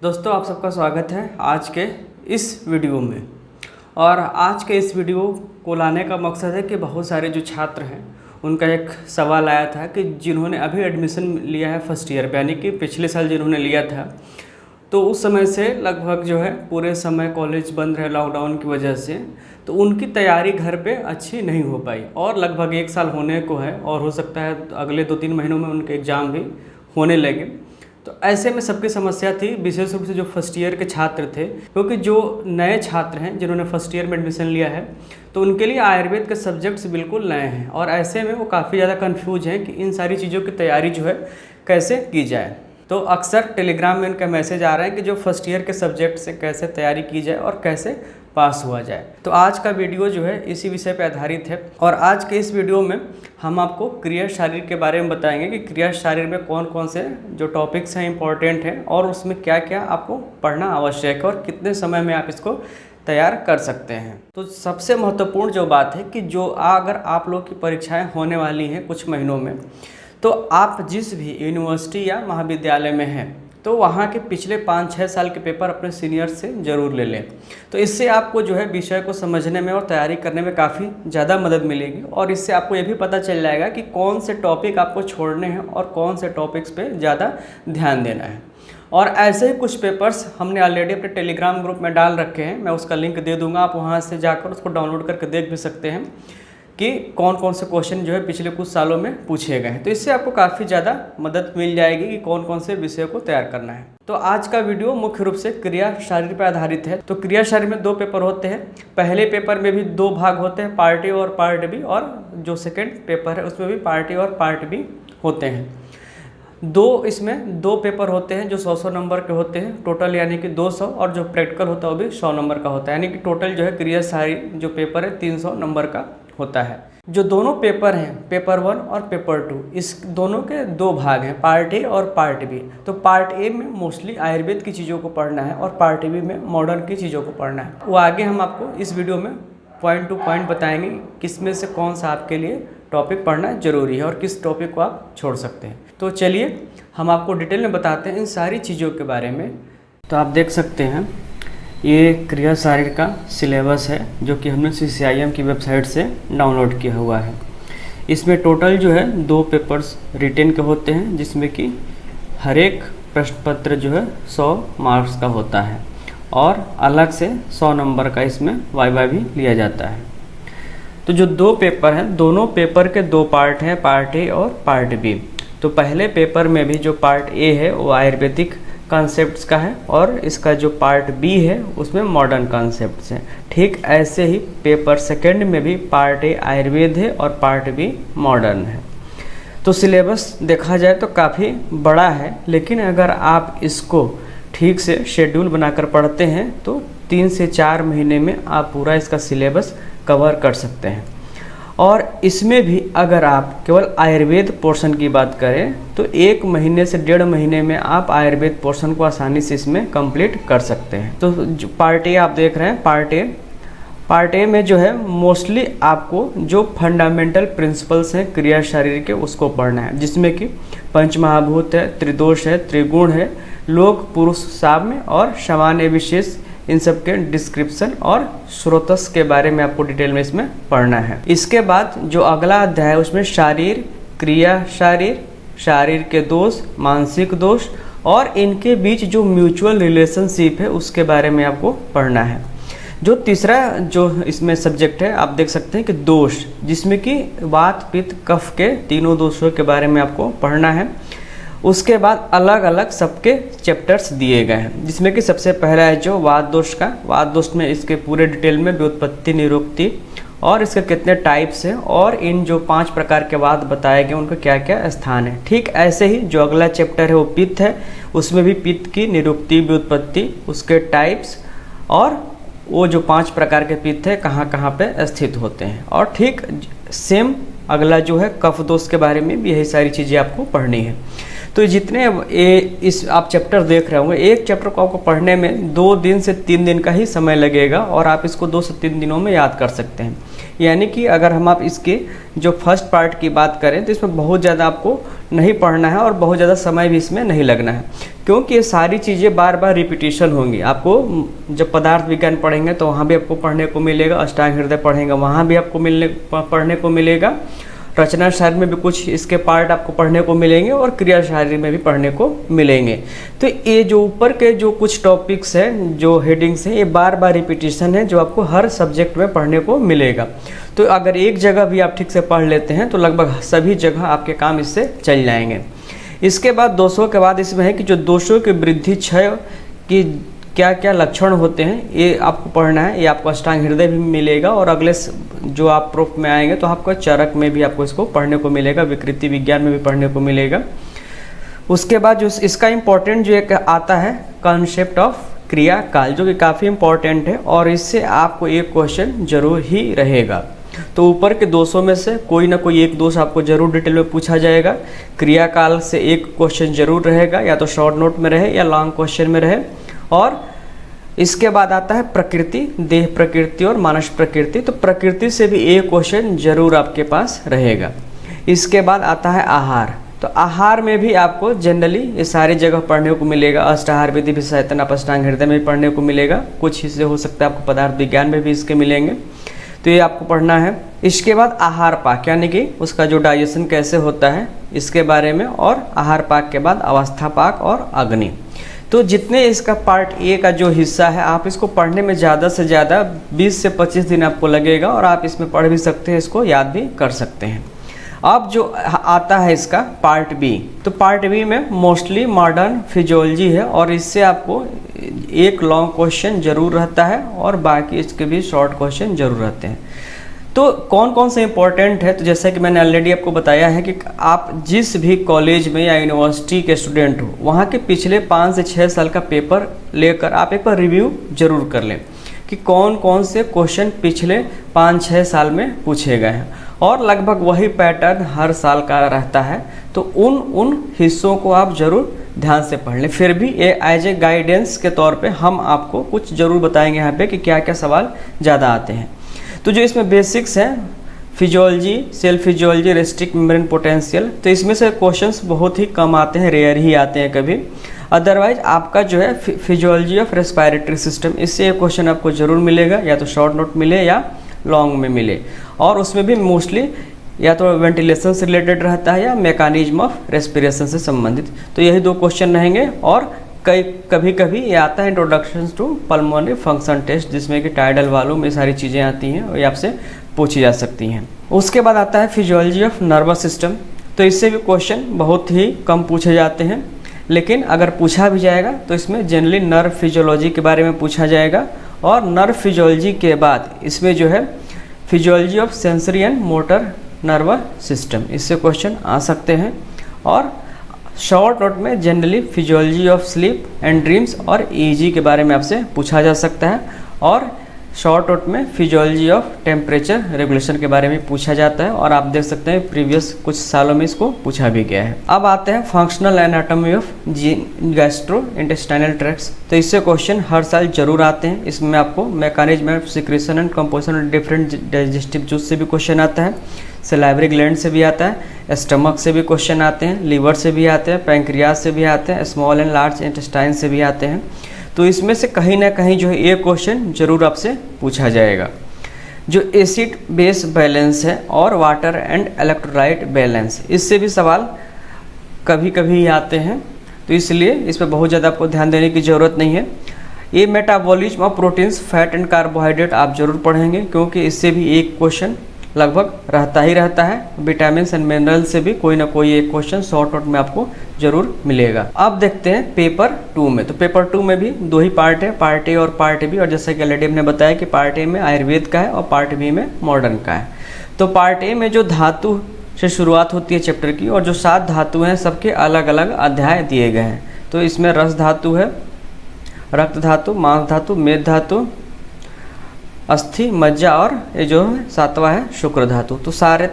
दोस्तों आप सबका स्वागत है आज के इस वीडियो में। और आज के इस वीडियो को लाने का मकसद है कि बहुत सारे जो छात्र हैं उनका एक सवाल आया था कि जिन्होंने अभी एडमिशन लिया है फर्स्ट ईयर यानी कि पिछले साल जिन्होंने लिया था, तो उस समय से लगभग जो है पूरे समय कॉलेज बंद रहे लॉकडाउन की वजह से, तो उनकी तैयारी घर पे अच्छी नहीं हो पाई और लगभग 1 साल होने को है और हो सकता है अगले 2-3 महीनों में उनके एग्ज़ाम भी होने लगे। तो ऐसे में सबकी समस्या थी, विशेष रूप से जो फर्स्ट ईयर के छात्र थे, क्योंकि जो नए छात्र हैं जिन्होंने फर्स्ट ईयर में एडमिशन लिया है तो उनके लिए आयुर्वेद के सब्जेक्ट्स बिल्कुल नए हैं और ऐसे में वो काफ़ी ज़्यादा कन्फ्यूज हैं कि इन सारी चीज़ों की तैयारी जो है कैसे की जाए। तो अक्सर टेलीग्राम में उनका मैसेज आ रहा है कि जो फर्स्ट ईयर के सब्जेक्ट से कैसे तैयारी की जाए और कैसे पास हुआ जाए। तो आज का वीडियो जो है इसी विषय पर आधारित है और आज के इस वीडियो में हम आपको क्रिया शारीर के बारे में बताएंगे कि क्रिया शारीर में कौन कौन से जो टॉपिक्स हैं इंपॉर्टेंट हैं और उसमें क्या क्या आपको पढ़ना आवश्यक है और कितने समय में आप इसको तैयार कर सकते हैं। तो सबसे महत्वपूर्ण जो बात है कि जो अगर आप लोग की परीक्षाएं होने वाली हैं कुछ महीनों में, तो आप जिस भी यूनिवर्सिटी या महाविद्यालय में हैं तो वहाँ के पिछले 5-6 साल के पेपर अपने सीनियर से ज़रूर ले लें। तो इससे आपको जो है विषय को समझने में और तैयारी करने में काफ़ी ज़्यादा मदद मिलेगी और इससे आपको ये भी पता चल जाएगा कि कौन से टॉपिक आपको छोड़ने हैं और कौन से टॉपिक्स पे ज़्यादा ध्यान देना है। और ऐसे ही कुछ पेपर्स हमने ऑलरेडी अपने टेलीग्राम ग्रुप में डाल रखे हैं, मैं उसका लिंक दे दूँगा, आप वहाँ से जाकर उसको डाउनलोड करके देख भी सकते हैं कि कौन कौन से क्वेश्चन जो है पिछले कुछ सालों में पूछे गए हैं। तो इससे आपको काफ़ी ज़्यादा मदद मिल जाएगी कि कौन कौन से विषय को तैयार करना है। तो आज का वीडियो मुख्य रूप से क्रिया शारीर पर आधारित है। तो क्रिया शारीर में 2 पेपर होते हैं। पहले पेपर में भी 2 भाग होते हैं, पार्ट ए और पार्ट बी, और जो सेकेंड पेपर है उसमें भी पार्ट ए और पार्ट बी होते हैं। इसमें 2 पेपर होते हैं जो 100 नंबर के होते हैं टोटल, यानी कि 200, और जो प्रैक्टिकल होता है वो भी 100 नंबर का होता है, यानी कि टोटल जो है क्रिया शारीर जो पेपर है 300 नंबर का होता है। जो दोनों पेपर हैं, पेपर 1 और पेपर 2, इस दोनों के 2 भाग हैं, पार्ट ए और पार्ट बी। तो पार्ट ए में मोस्टली आयुर्वेद की चीज़ों को पढ़ना है और पार्ट बी में मॉडर्न की चीज़ों को पढ़ना है। वो आगे हम आपको इस वीडियो में पॉइंट टू पॉइंट बताएंगे किस में से कौन सा आपके लिए टॉपिक पढ़ना जरूरी है और किस टॉपिक को आप छोड़ सकते हैं। तो चलिए हम आपको डिटेल में बताते हैं इन सारी चीज़ों के बारे में। तो आप देख सकते हैं ये क्रिया शारीर का सिलेबस है जो कि हमने CCIM की वेबसाइट से डाउनलोड किया हुआ है। इसमें टोटल जो है 2 पेपर्स रिटेन के होते हैं, जिसमें कि हर एक प्रश्न पत्र जो है 100 मार्क्स का होता है और अलग से 100 नंबर का इसमें वाइवा भी लिया जाता है। तो जो 2 पेपर हैं, दोनों पेपर के 2 पार्ट हैं, पार्ट ए और पार्ट बी। तो पहले पेपर में भी जो पार्ट ए है वो आयुर्वेदिक कॉन्सेप्ट्स का है और इसका जो पार्ट बी है उसमें मॉडर्न कॉन्सेप्ट्स हैं। ठीक ऐसे ही पेपर सेकंड में भी पार्ट ए आयुर्वेद है और पार्ट बी मॉडर्न है। तो सिलेबस देखा जाए तो काफ़ी बड़ा है, लेकिन अगर आप इसको ठीक से शेड्यूल बनाकर पढ़ते हैं तो 3 से 4 महीने में आप पूरा इसका सिलेबस कवर कर सकते हैं। और इसमें भी अगर आप केवल आयुर्वेद पोर्शन की बात करें तो 1 महीने से 1.5 महीने में आप आयुर्वेद पोर्शन को आसानी से इसमें कंप्लीट कर सकते हैं। तो जो पार्ट ए आप देख रहे हैं, पार्ट ए में जो है मोस्टली आपको जो फंडामेंटल प्रिंसिपल्स हैं क्रिया शारीर के उसको पढ़ना है, जिसमें कि पंचमहाभूत है, त्रिदोष है, त्रिगुण है, लोक पुरुष साम्य और सामान्य विशेष, इन सब के डिस्क्रिप्शन और स्रोतस के बारे में आपको डिटेल में इसमें पढ़ना है। इसके बाद जो अगला अध्याय है उसमें शारीर, क्रिया शारीर, शारीर के दोष, मानसिक दोष और इनके बीच जो म्यूचुअल रिलेशनशिप है उसके बारे में आपको पढ़ना है। जो तीसरा जो इसमें सब्जेक्ट है आप देख सकते हैं कि दोष, जिसमें कि वात पित्त कफ के तीनों दोषों के बारे में आपको पढ़ना है। उसके बाद अलग अलग सबके चैप्टर्स दिए गए हैं, जिसमें कि सबसे पहला है जो वात दोष का। वात दोष में इसके पूरे डिटेल में व्युत्पत्ति, निरुक्ति और इसके कितने टाइप्स हैं और इन जो 5 प्रकार के वात बताए गए उनका क्या क्या स्थान है। ठीक ऐसे ही जो अगला चैप्टर है वो पित्त है, उसमें भी पित्त की निरुक्ति, व्युत्पत्ति, उसके टाइप्स और वो जो 5 प्रकार के पित्त है कहाँ कहाँ पे स्थित होते हैं। और ठीक सेम अगला जो है कफ दोष के बारे में भी यही सारी चीज़ें आपको पढ़नी है। तो जितने इस आप चैप्टर देख रहे होंगे, एक चैप्टर को आपको पढ़ने में 2 दिन से 3 दिन का ही समय लगेगा और आप इसको 2 से 3 दिनों में याद कर सकते हैं, यानी कि अगर हम आप इसके जो फर्स्ट पार्ट की बात करें तो इसमें बहुत ज़्यादा आपको नहीं पढ़ना है और बहुत ज़्यादा समय भी इसमें नहीं लगना है, क्योंकि ये सारी चीज़ें बार बार रिपीटिशन होंगी। आपको जब पदार्थ विज्ञान पढ़ेंगे तो वहाँ भी आपको पढ़ने को मिलेगा, अष्टांग हृदय पढ़ेंगे वहाँ भी आपको पढ़ने को मिलेगा, रचना शास्त्र में भी कुछ इसके पार्ट आपको पढ़ने को मिलेंगे और क्रिया शास्त्र में भी पढ़ने को मिलेंगे। तो ये जो ऊपर के जो कुछ टॉपिक्स हैं, जो हेडिंग्स हैं, ये बार बार रिपीटिशन है जो आपको हर सब्जेक्ट में पढ़ने को मिलेगा। तो अगर एक जगह भी आप ठीक से पढ़ लेते हैं तो लगभग सभी जगह आपके काम इससे चल जाएंगे। इसके बाद दोषों के बाद इसमें है कि जो दोषों की वृद्धि क्षय की क्या क्या लक्षण होते हैं ये आपको पढ़ना है। ये आपको अष्टांग हृदय भी मिलेगा और अगले जो आप प्रूफ में आएंगे तो आपको चरक में भी आपको इसको पढ़ने को मिलेगा, विकृति विज्ञान में भी पढ़ने को मिलेगा। उसके बाद जो इसका इम्पोर्टेंट जो एक आता है कॉन्सेप्ट ऑफ क्रिया काल, जो कि काफ़ी इम्पोर्टेंट है और इससे आपको एक क्वेश्चन जरूर ही रहेगा। तो ऊपर के दोषों में से कोई ना कोई एक दोष आपको जरूर डिटेल में पूछा जाएगा। क्रिया काल से एक क्वेश्चन जरूर रहेगा, या तो शॉर्ट नोट में रहे या लॉन्ग क्वेश्चन में रहे। और इसके बाद आता है प्रकृति, देह प्रकृति और मानस प्रकृति। तो प्रकृति से भी एक क्वेश्चन जरूर आपके पास रहेगा। इसके बाद आता है आहार। तो आहार में भी आपको जनरली ये सारी जगह पढ़ने को मिलेगा। अष्टाहार विधि भी सैतन अष्टांग हृदय में भी पढ़ने को मिलेगा, कुछ हिस्से हो सकता है आपको पदार्थ विज्ञान में भी इसके मिलेंगे, तो ये आपको पढ़ना है। इसके बाद आहार पाक, यानी कि उसका जो डाइजेशन कैसे होता है इसके बारे में, और आहार पाक के बाद अवस्था पाक और अग्नि। तो जितने इसका पार्ट ए का जो हिस्सा है आप इसको पढ़ने में ज़्यादा से ज़्यादा 20 से 25 दिन आपको लगेगा और आप इसमें पढ़ भी सकते हैं, इसको याद भी कर सकते हैं। अब जो आता है इसका पार्ट बी, तो पार्ट बी में मोस्टली मॉडर्न फिजियोलॉजी है और इससे आपको एक लॉन्ग क्वेश्चन जरूर रहता है और बाकी इसके भी शॉर्ट क्वेश्चन जरूर रहते हैं। तो कौन कौन से इंपॉर्टेंट है, तो जैसा कि मैंने ऑलरेडी आपको बताया है कि आप जिस भी कॉलेज में या यूनिवर्सिटी के स्टूडेंट हो वहाँ के पिछले 5 से 6 साल का पेपर लेकर आप एक बार रिव्यू जरूर कर लें कि कौन कौन से क्वेश्चन पिछले 5-6 साल में पूछे गए हैं, और लगभग वही पैटर्न हर साल का रहता है। तो उन हिस्सों को आप जरूर ध्यान से पढ़ लें। फिर भी ये एज ए गाइडेंस के तौर पे हम आपको कुछ जरूर बताएंगे यहाँ पे कि क्या क्या सवाल ज़्यादा आते हैं। तो जो इसमें बेसिक्स हैं, physiology, cell physiology, resting membrane potential, तो इसमें से क्वेश्चंस बहुत ही कम आते हैं, रेयर ही आते हैं कभी। अदरवाइज आपका जो है फिजियोलॉजी ऑफ रेस्पिरेटरी सिस्टम, इससे एक क्वेश्चन आपको जरूर मिलेगा, या तो शॉर्ट नोट मिले या लॉन्ग में मिले, और उसमें भी मोस्टली या तो वेंटिलेशन से रिलेटेड रहता है या मैकेनिज्म ऑफ रेस्पिरेशन से संबंधित। तो यही 2 क्वेश्चन रहेंगे। और कभी कभी ये आता है introduction to pulmonary function test, जिसमें कि टाइडल वॉल्यूम ये सारी चीज़ें आती हैं और ये आपसे पूछी जा सकती हैं। उसके बाद आता है फिजियोलॉजी ऑफ नर्वस सिस्टम, तो इससे भी क्वेश्चन बहुत ही कम पूछे जाते हैं, लेकिन अगर पूछा भी जाएगा तो इसमें जनरली नर्व फिजियोलॉजी के बारे में पूछा जाएगा। और नर्व फिजियोलॉजी के बाद इसमें जो है physiology of sensory and motor nervous system, इससे क्वेश्चन आ सकते हैं। और शॉर्ट नोट में generally physiology of sleep and dreams और ईजी के बारे में आपसे पूछा जा सकता है, और शॉर्ट नोट में फिजियोलॉजी ऑफ टेम्परेचर रेगुलेशन के बारे में पूछा जाता है, और आप देख सकते हैं प्रीवियस कुछ सालों में इसको पूछा भी गया है। अब आते हैं functional anatomy of gastro intestinal tracts, तो इससे क्वेश्चन हर साल जरूर आते हैं। इसमें आपको mechanism of secretion and composition of different digestive juice से भी क्वेश्चन आता है, सलाइवरी ग्लैंड से भी आता है, स्टमक से भी क्वेश्चन आते हैं, लीवर से भी आते हैं, पैंक्रियाज से भी आते हैं, स्मॉल एंड लार्ज इंटेस्टाइन से भी आते हैं। तो इसमें से कहीं ना कहीं जो है एक क्वेश्चन जरूर आपसे पूछा जाएगा। जो एसिड बेस बैलेंस है और वाटर एंड इलेक्ट्रोलाइट बैलेंस, इससे भी सवाल कभी कभी आते हैं, तो इसलिए इस पर बहुत ज़्यादा आपको ध्यान देने की ज़रूरत नहीं है। ये metabolism of proteins, fat and carbohydrate आप जरूर पढ़ेंगे, क्योंकि इससे भी एक क्वेश्चन लगभग रहता ही रहता है। विटामिन एंड मिनरल से भी कोई ना कोई एक क्वेश्चन शॉर्ट नोट में आपको जरूर मिलेगा। अब देखते हैं पेपर 2 में, तो पेपर 2 में भी 2 ही पार्ट है, पार्ट ए और पार्ट बी, और जैसा कि ऑलरेडी हमने बताया कि पार्ट ए में आयुर्वेद का है और पार्ट बी में मॉडर्न का है। तो पार्ट ए में जो धातु से शुरुआत होती है चैप्टर की, और जो 7 धातु हैं सबके अलग अलग अध्याय दिए गए हैं। तो इसमें रस धातु है, रक्त धातु, मांस धातु, मेद धातु, अस्थि, मज्जा, और ये जो 7वां है शुक्र धातु। तो सारे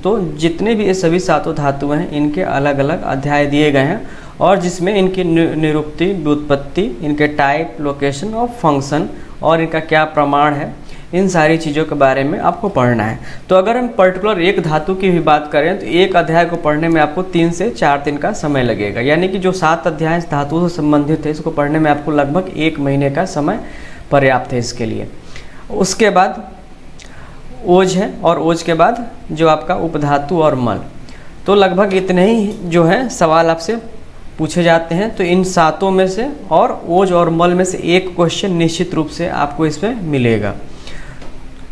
तो जितने भी ये सभी 7 धातु हैं इनके अलग अलग अध्याय दिए गए हैं, और जिसमें इनकी निरुक्ति, व्युत्पत्ति, इनके टाइप, लोकेशन और फंक्शन, और इनका क्या प्रमाण है, इन सारी चीज़ों के बारे में आपको पढ़ना है। तो अगर हम पर्टिकुलर एक धातु की भी बात करें तो एक अध्याय को पढ़ने में आपको 3 से 4 दिन का समय लगेगा, यानी कि जो 7 अध्याय इस धातु से संबंधित है इसको पढ़ने में आपको लगभग 1 महीने का समय पर्याप्त है इसके लिए। उसके बाद ओज है, और ओज के बाद जो आपका उपधातु और मल, तो लगभग इतने ही जो है सवाल आपसे पूछे जाते हैं। तो इन 7 में से और ओज और मल में से एक क्वेश्चन निश्चित रूप से आपको इसमें मिलेगा।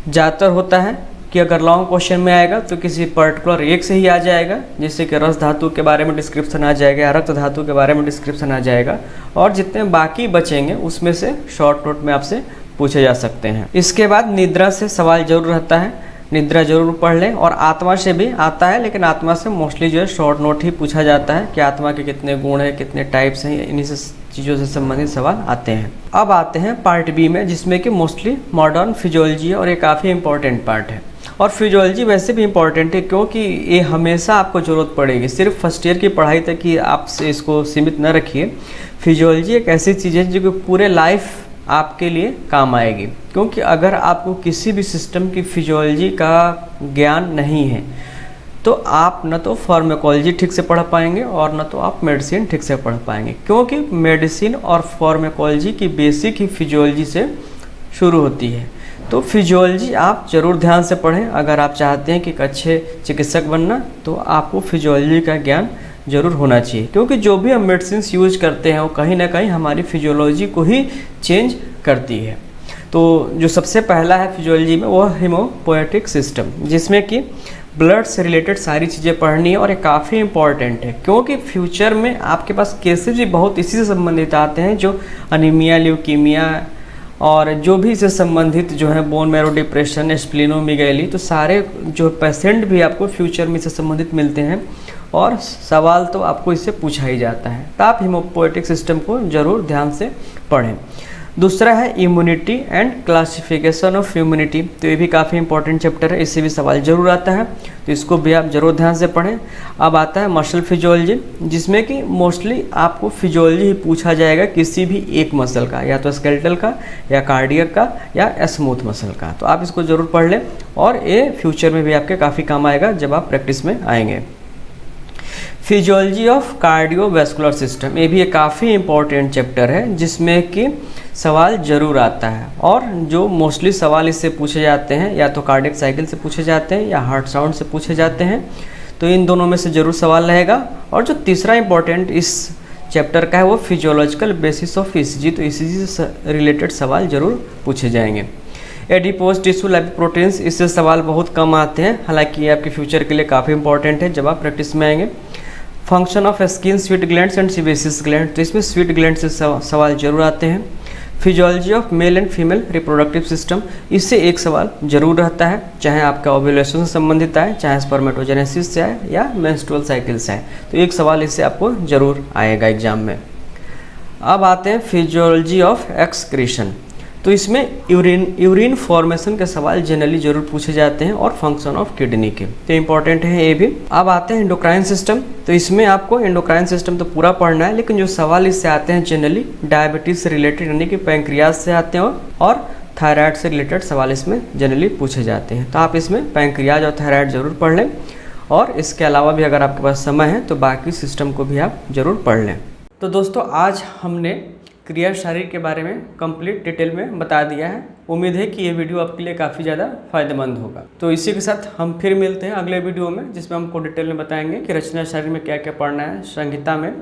ज़्यादातर होता है कि अगर लॉन्ग क्वेश्चन में आएगा तो किसी पर्टिकुलर एक से ही आ जाएगा, जैसे कि रस धातु के बारे में डिस्क्रिप्शन आ जाएगा या रक्त धातु के बारे में डिस्क्रिप्शन आ जाएगा, और जितने बाकी बचेंगे उसमें से शॉर्ट नोट में आपसे पूछे जा सकते हैं। इसके बाद निद्रा से सवाल जरूर रहता है, निद्रा जरूर पढ़ लें, और आत्मा से भी आता है, लेकिन आत्मा से मोस्टली जो है शॉर्ट नोट ही पूछा जाता है कि आत्मा के कितने गुण हैं, कितने टाइप्स हैं, इन्हीं से चीज़ों से संबंधित सवाल आते हैं। अब आते हैं पार्ट बी में, जिसमें कि मोस्टली मॉडर्न फिजियोलॉजी है, और ये काफ़ी इंपॉर्टेंट पार्ट है। और फिजियोलॉजी वैसे भी इंपॉर्टेंट है क्योंकि ये हमेशा आपको ज़रूरत पड़ेगी, सिर्फ फर्स्ट ईयर की पढ़ाई तक ही आप इसको सीमित न रखिए। फिजियोलॉजी एक ऐसी चीज़ है जो कि पूरे लाइफ आपके लिए काम आएगी, क्योंकि अगर आपको किसी भी सिस्टम की फिजियोलॉजी का ज्ञान नहीं है तो आप न तो फार्माकोलॉजी ठीक से पढ़ पाएंगे और न तो आप मेडिसिन ठीक से पढ़ पाएंगे, क्योंकि मेडिसिन और फार्माकोलॉजी की बेसिक ही फिजियोलॉजी से शुरू होती है। तो फिजियोलॉजी आप ज़रूर ध्यान से पढ़ें। अगर आप चाहते हैं कि एक अच्छे चिकित्सक बनना तो आपको फिजियोलॉजी का ज्ञान ज़रूर होना चाहिए, क्योंकि जो भी हम मेडिसिन यूज करते हैं वो कहीं ना कहीं हमारी फिजियोलॉजी को ही चेंज करती है। तो जो सबसे पहला है फिजियोलॉजी में वो हेमोपोएटिक सिस्टम, जिसमें कि ब्लड से रिलेटेड सारी चीज़ें पढ़नी है, और ये काफ़ी इंपॉर्टेंट है क्योंकि फ्यूचर में आपके पास केसेस भी बहुत इसी से संबंधित आते हैं, जो अनीमिया, ल्यूकीमिया और जो भी इससे संबंधित जो है बोन मैरो डिप्रेशन, स्प्लीनोमेगाली, तो सारे जो पेशेंट भी आपको फ्यूचर में इससे संबंधित मिलते हैं, और सवाल तो आपको इससे पूछा ही जाता है। तो आप हेमोपोएटिक सिस्टम को ज़रूर ध्यान से पढ़ें। दूसरा है immunity and classification of immunity, तो ये भी काफ़ी इंपॉर्टेंट चैप्टर है, इससे भी सवाल जरूर आता है, तो इसको भी आप जरूर ध्यान से पढ़ें। अब आता है मसल फिजियोलॉजी, जिसमें कि मोस्टली आपको फिजियोलॉजी ही पूछा जाएगा किसी भी एक मसल का, या तो स्केलेटल का या कार्डियक का या स्मूथ मसल का, तो आप इसको ज़रूर पढ़ लें, और ये फ्यूचर में भी आपके काफ़ी काम आएगा जब आप प्रैक्टिस में आएंगे। फिजियोलॉजी ऑफ कार्डियोवैस्कुलर सिस्टम, ये भी एक काफ़ी इंपॉर्टेंट चैप्टर है, जिसमें कि सवाल जरूर आता है, और जो मोस्टली सवाल इससे पूछे जाते हैं या तो कार्डियक साइकिल से पूछे जाते हैं या हार्ट साउंड से पूछे जाते हैं, तो इन दोनों में से ज़रूर सवाल रहेगा। और जो तीसरा इंपॉर्टेंट इस चैप्टर का है वो फिजियोलॉजिकल बेसिस ऑफ ईसीजी, तो ईसीजी से रिलेटेड सवाल जरूर पूछे जाएंगे। एडिपोज टिश्यू लाइपोप्रोटीन्स, इससे सवाल बहुत कम आते हैं, हालांकि ये आपके फ्यूचर के लिए काफ़ी इंपॉर्टेंट है जब आप प्रैक्टिस में आएंगे। Function of skin, sweet glands and sebaceous gland, तो इसमें स्वीट ग्लैंड से सवाल जरूर आते हैं। Physiology of male and female reproductive system, इससे एक सवाल जरूर रहता है, चाहे आपका ओव्यूलेशन से संबंधित आए, चाहे स्पर्मेटोजेनेसिस से आए या मेंस्ट्रुअल साइकिल से आए, तो एक सवाल इससे आपको जरूर आएगा एग्जाम में। अब आते हैं फिजियोलॉजी ऑफ एक्सक्रीशन, तो इसमें यूरिन फॉर्मेशन के सवाल जनरली जरूर पूछे जाते हैं, और फंक्शन ऑफ किडनी के, तो इंपॉर्टेंट है ये भी। अब आते हैं एंडोक्राइन सिस्टम, तो इसमें आपको एंडोक्राइन सिस्टम तो पूरा पढ़ना है, लेकिन जो सवाल इससे आते हैं जनरली डायबिटीज से रिलेटेड, यानी कि पैंक्रियाज से आते हैं, और थायराइड से रिलेटेड सवाल इसमें जनरली पूछे जाते हैं, तो आप इसमें पैंक्रियाज और थायराइड जरूर पढ़ लें, और इसके अलावा भी अगर आपके पास समय है तो बाकी सिस्टम को भी आप जरूर पढ़ लें। तो दोस्तों आज हमने क्रिया शरीर के बारे में कंप्लीट डिटेल में बता दिया है। उम्मीद है कि ये वीडियो आपके लिए काफ़ी ज़्यादा फायदेमंद होगा। तो इसी के साथ हम फिर मिलते हैं अगले वीडियो में, जिसमें हमको डिटेल में बताएंगे कि रचना शरीर में क्या क्या पढ़ना है, संहिता में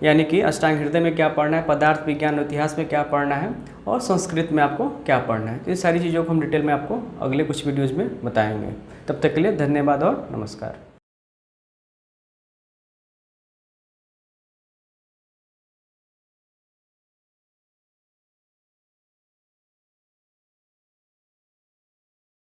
यानी कि अष्टांग हृदय में क्या पढ़ना है, पदार्थ विज्ञान और इतिहास में क्या पढ़ना है, और संस्कृत में आपको क्या पढ़ना है। तो ये सारी चीज़ों को हम डिटेल में आपको अगले कुछ वीडियोज़ में बताएँगे। तब तक के लिए धन्यवाद और नमस्कार।